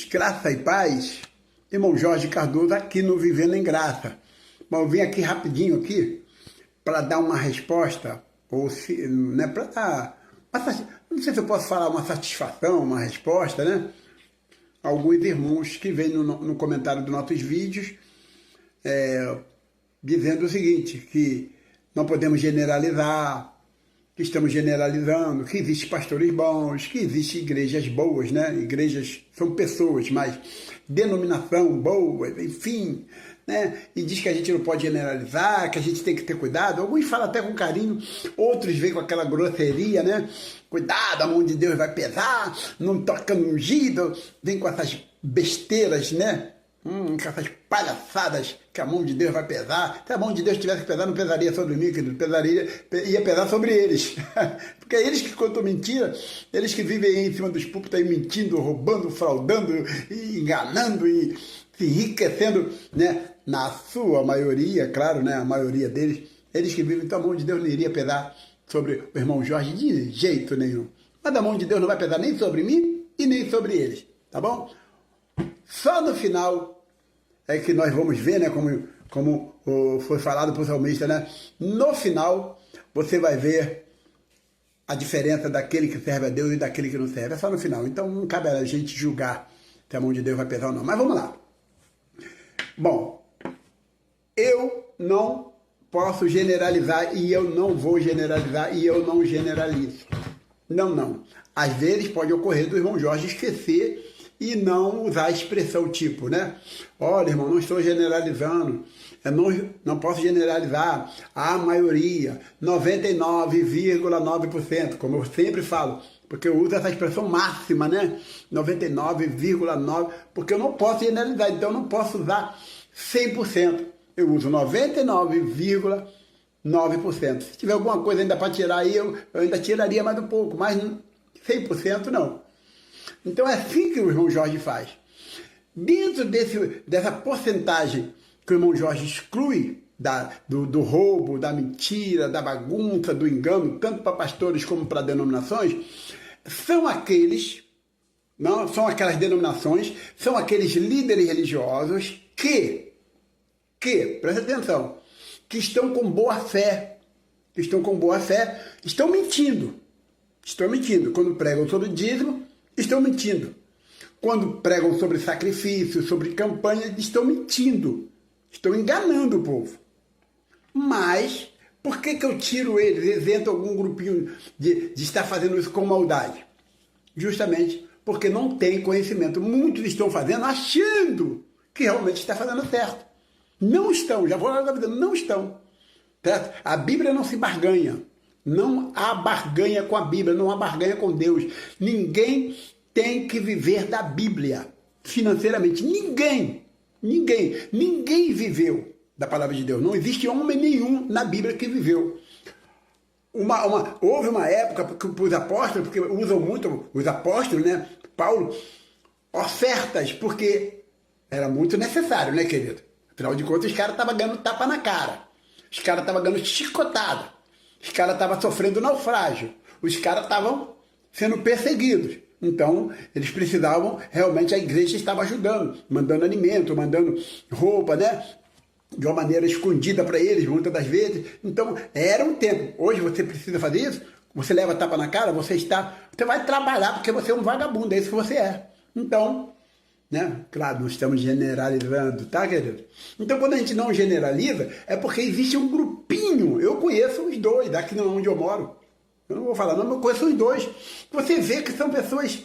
Graça e paz, irmão Jorge Cardoso aqui no Vivendo em Graça. Bom, eu vim aqui rapidinho aqui para dar uma resposta, ou se, né, para dar, não sei se eu posso falar uma satisfação, uma resposta, né? Alguns irmãos que vêm no comentário dos nossos vídeos dizendo o seguinte, que não podemos generalizar, que estamos generalizando, que existem pastores bons, que existem igrejas boas, né? Igrejas são pessoas, mas denominação boa, enfim, né? E diz que a gente não pode generalizar, que a gente tem que ter cuidado. Alguns falam até com carinho, outros vêm com aquela grosseria, né? Cuidado, a mão de Deus vai pesar, não toca no ungido, vem com essas besteiras, né? Com essas palhaçadas que a mão de Deus vai pesar. Se a mão de Deus tivesse que pesar, não pesaria sobre mim, que ia pesar sobre eles. Porque é eles que contam mentira, eles que vivem aí em cima dos púlpitos aí mentindo, roubando, fraudando, e enganando e se enriquecendo, né? Na sua maioria, claro, né? A maioria deles, eles que vivem, então a mão de Deus não iria pesar sobre o irmão Jorge de jeito nenhum. Mas a mão de Deus não vai pesar nem sobre mim e nem sobre eles, tá bom? Só no final é que nós vamos ver, né, como foi falado por salmista, né? No final, você vai ver a diferença daquele que serve a Deus e daquele que não serve. É só no final. Então, não cabe a gente julgar se a mão de Deus vai pesar ou não. Mas vamos lá. Bom, eu não posso generalizar e eu não vou generalizar e eu não generalizo. Não. Às vezes pode ocorrer do irmão Jorge esquecer e não usar a expressão tipo, né? Olha, irmão, não estou generalizando, eu não posso generalizar a maioria, 99,9%, como eu sempre falo, porque eu uso essa expressão máxima, né? 99,9%, porque eu não posso generalizar, então eu não posso usar 100%, eu uso 99,9%. Se tiver alguma coisa ainda para tirar aí, eu ainda tiraria mais um pouco, mas 100% não. Então é assim que o irmão Jorge faz. Dentro dessa porcentagem que o irmão Jorge exclui do roubo, da mentira, da bagunça, do engano, tanto para pastores como para denominações, são aqueles, não são aquelas denominações, são aqueles líderes religiosos que, presta atenção, que estão com boa fé, estão mentindo. Quando pregam sobre dízimo, estão mentindo. Quando pregam sobre sacrifício, sobre campanha, estão mentindo. Estão enganando o povo. Mas, por que eu tiro eles, isento algum grupinho de estar fazendo isso com maldade? Justamente porque não tem conhecimento. Muitos estão fazendo achando que realmente está fazendo certo. Não estão, já vou lá avisando, não estão. Certo? A Bíblia não se barganha. Não há barganha com a Bíblia, não há barganha com Deus. Ninguém tem que viver da Bíblia financeiramente. Ninguém viveu da palavra de Deus. Não existe homem nenhum na Bíblia que viveu. Houve uma época que os apóstolos, porque usam muito os apóstolos, né? Paulo, ofertas, porque era muito necessário, né, querido? Afinal de contas, os caras estavam ganhando tapa na cara. Os caras estavam ganhando chicotada. Os caras estavam sofrendo naufrágio. Os caras estavam sendo perseguidos. Então, eles precisavam, realmente a igreja estava ajudando, mandando alimento, mandando roupa, né? De uma maneira escondida para eles, muitas das vezes. Então, era um tempo. Hoje você precisa fazer isso, você leva tapa na cara, você vai trabalhar porque você é um vagabundo, é isso que você é. Então, né? Claro, não estamos generalizando, tá, querido? Então, quando a gente não generaliza, é porque existe um grupinho. Eu conheço os dois, daqui onde eu moro. Eu não vou falar não, mas eu conheço os dois. Você vê que são pessoas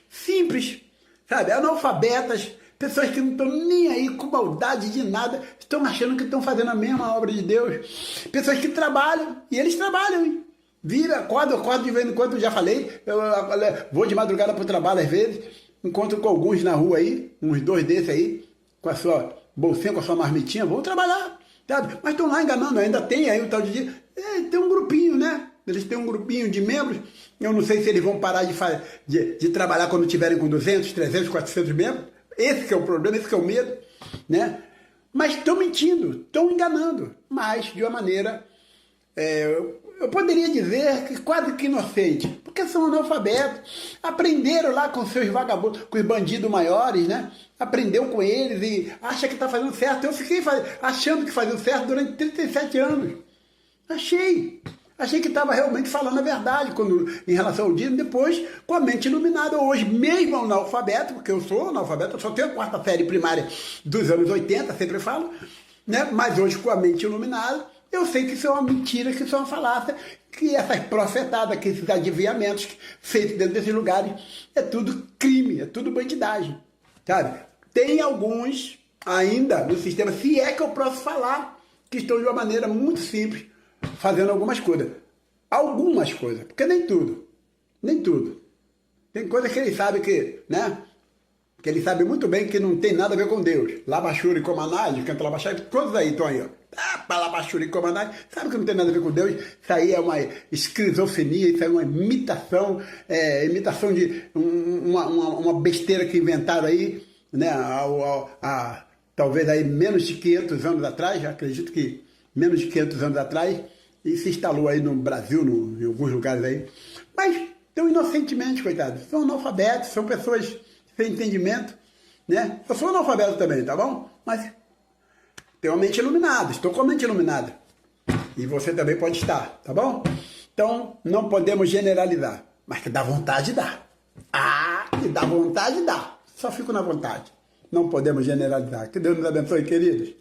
simples, sabe? Analfabetas, pessoas que não estão nem aí com maldade de nada, estão achando que estão fazendo a mesma obra de Deus. Pessoas que trabalham, e eles trabalham, hein? Vira, acorda de vez em quando, já falei, eu vou de madrugada para o trabalho às vezes, encontro com alguns na rua aí, uns dois desses aí, com a sua bolsinha, com a sua marmitinha, vão trabalhar, sabe? Mas estão lá enganando, ainda tem aí o tal de dia, tem um grupinho, né? Eles têm um grupinho de membros, eu não sei se eles vão parar de trabalhar quando tiverem com 200, 300, 400 membros, esse que é o problema, esse que é o medo, né? Mas estão mentindo, estão enganando, mas de uma maneira eu poderia dizer que quase que inocente, porque são analfabetos, aprenderam lá com seus vagabundos, com os bandidos maiores, né? Aprendeu com eles e acha que está fazendo certo. Eu fiquei achando que fazia certo durante 37 anos. Achei que estava realmente falando a verdade em relação ao dízimo, depois com a mente iluminada. Hoje, mesmo analfabeto, porque eu sou analfabeto, eu só tenho a 4ª série primária dos anos 80, sempre falo, né? Mas hoje com a mente iluminada, eu sei que isso é uma mentira, que isso é uma falácia, que essas profetadas, que esses adivinhamentos feitos dentro desses lugares, é tudo crime, é tudo bandidagem, sabe? Tem alguns ainda no sistema, se é que eu posso falar, que estão de uma maneira muito simples, fazendo algumas coisas. Algumas coisas, porque nem tudo. Nem tudo. Tem coisas que ele sabe que, né? Que ele sabe muito bem que não tem nada a ver com Deus. Labachura e Comanagem, canta Labachura, todos aí estão aí, ó. Labachura e Comanagem, sabe que não tem nada a ver com Deus? Isso aí é uma esquizofrenia, isso aí é uma imitação, imitação de uma besteira que inventaram aí, né? Talvez aí menos de 500 anos atrás, acredito que menos de 500 anos atrás, e se instalou aí no Brasil, em alguns lugares aí. Mas, tão inocentemente, coitados, são analfabetos, são pessoas sem entendimento, né? Eu sou analfabeto também, tá bom? Mas tenho a mente iluminada, estou com a mente iluminada. E você também pode estar, tá bom? Então, não podemos generalizar, mas que dá vontade, dá. Que dá vontade, dá. Só fico na vontade. Não podemos generalizar. Que Deus nos abençoe, queridos.